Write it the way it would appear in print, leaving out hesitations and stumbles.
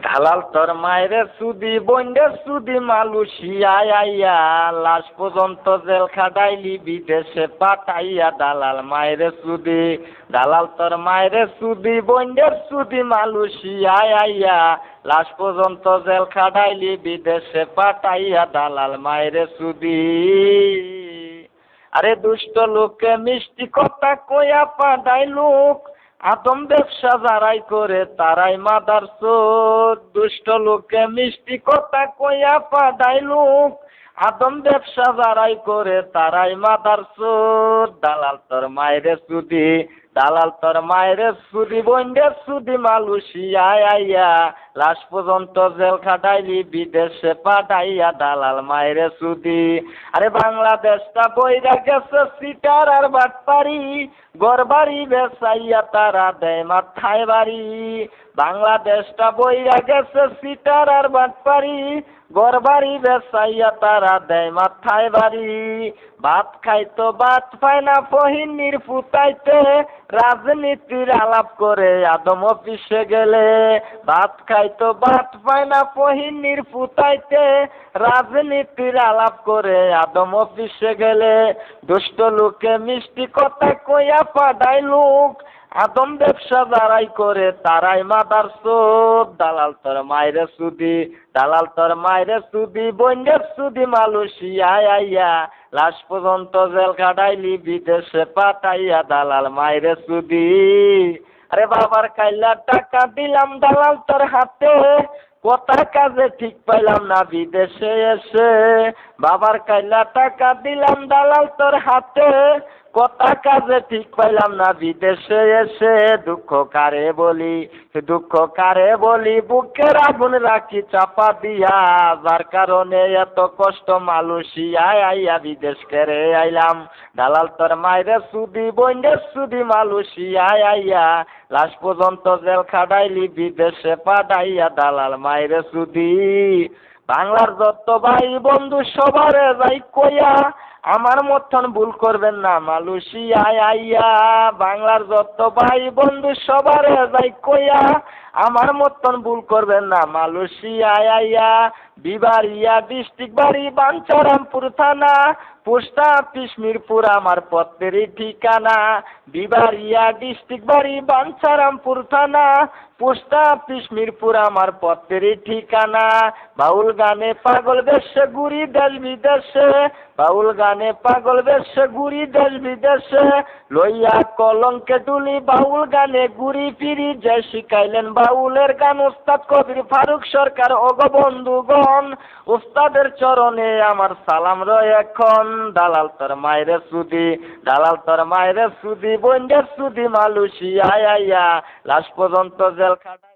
দালাল তোর মায়েরে সুদি বন্ডে সুদি মালয়েশিয়ায় আইয়া লাশ পর্যন্ত জেল খাটাইলি বিদেশে পাঠাইয়া দালাল মায়েরে সুদি দালাল তোর মায়েরে সুদি বন্ডে সুদি মালয়েশিয়ায় আইয়া লাশ পর্যন্ত জেল খাটাইলি বিদেশে পাঠাইয়া দালাল মায়েরে সুদি। আরে দুষ্ট লোককে মিষ্টি কথা কইয়া পাঠাই লোক আদম ব্যবসা যারাই করে তারাই মাদার চোর। দুষ্ট লোককে মিষ্টি কথা কইয়া পাঠাই লোক আদম ব্যবসা যারাই করে তারাই মাদার চোর। দালাল তোর মায়েরে সুদি দালাল তোর মায়েরে সুদি বন্ডে সুদি মালয়েশিয়ায় আইয়া লাশ পর্যন্ত জেল খাটাইলি বিদেশে পাঠাইয়া দালাল মায়েরে সুদি। আরে বাংলাদেশটা বইরা গেছে সিটার আর বাটপারি গড়বাড়ি বেসাইয়া তারা দেয় মাথায় বাড়ি। বাংলাদেশটা বইরা গেছে সিটার আর বাটপারি গড়বাড়ি বেসাইয়া তারা দেয় মাথায় বাড়ি। ভাত খাইতো ভাত পায় না ফহিনীর ফুটাইতে রাজনীতির আলাপ করে আদম অফিসে গেলে। ভাত খাইতো ভাত পায় না ফহিনীর ফুটাইতে রাজনীতির আলাপ করে আদম অফিসে গেলে। দুষ্ট লোকে মিষ্টি কথা কইয়া পাঠাই লোক আদম ব্যবসা যারাই করে তারাই মাদার চোর। দালাল তোর মায়েরে সুদি দালাল তোর মায়েরে সুদি বন্ডের সুদি মালয়েশিয়ায় আইয়া লাশ পর্যন্ত জেল খাটাইলি বিদেশে পাঠাইয়া দালাল মায়েরে সুদি। আরে বাবার কাইলা টাকা দিলাম দালাল তোর হাতে কথা কাজে ঠিক পাইলাম না বিদেশে এসে। বাবার কাইলা টাকা দিলাম দালাল তোর হাতে কথা কাজে ঠিক পাইলাম না বিদেশে এসে। দুঃখ কারে বলি বুকের আগুন রাখি চাপা দিয়া যার কারণে এত কষ্ট মালয়েশিয়ায় আইয়া বিদেশ করে আইলাম। দালাল তোর মায়েরে সুদি বন্ডে সুদি মালয়েশিয়ায় আইয়া লাশ পর্যন্ত জেল খাটাইলি বিদেশে পাঠাইয়া দালাল মায়েরে সুদি। বাংলার যত ভাই বন্ধু সবারে যাই কইয়া আমার মতন ভুল করবেন না মালয়েশিয়ায় আইয়া। বাংলার যত ভাই বন্ধু সবারে যাই কইয়া আমার মতন ভুল করবেন না মালয়েশিয়ায় আইয়া। বিবাড়িয়া ডিস্ট্রিক্ট বাড়ি বাঞ্ছারামপুর থানা পোস্ট অফিস মিরপুর আমার পত্রেরই ঠিকানা। বিবাড়িয়া ডিস্ট্রিক্ট বাড়ি বাঞ্ছারামপুর থানা পোস্ট অফিস মিরপুর আমার পত্রেরই ঠিকানা। বাউল গানে পাগল বেশে ঘুরি দেশ বিদেশে বাউল গানে পাগল বেশে ঘুরি দেশ বিদেশে লইয়া কলঙ্কে তুলি বাউল গানে ঘুরি ফিরি যে শিখাইলেন বাউলের গান উস্তাদ কবির ফারুক সরকার। ওগ বন্ধুগণ উস্তাদের চরণে আমার সালাম রয় এখন। দালাল তোর মায়েরে সুদি দালাল তোর মায়েরে সুদি বন্ডের সুদি মালয়েশিয়ায় আইয়া লাশ পর্যন্ত জেল খাটা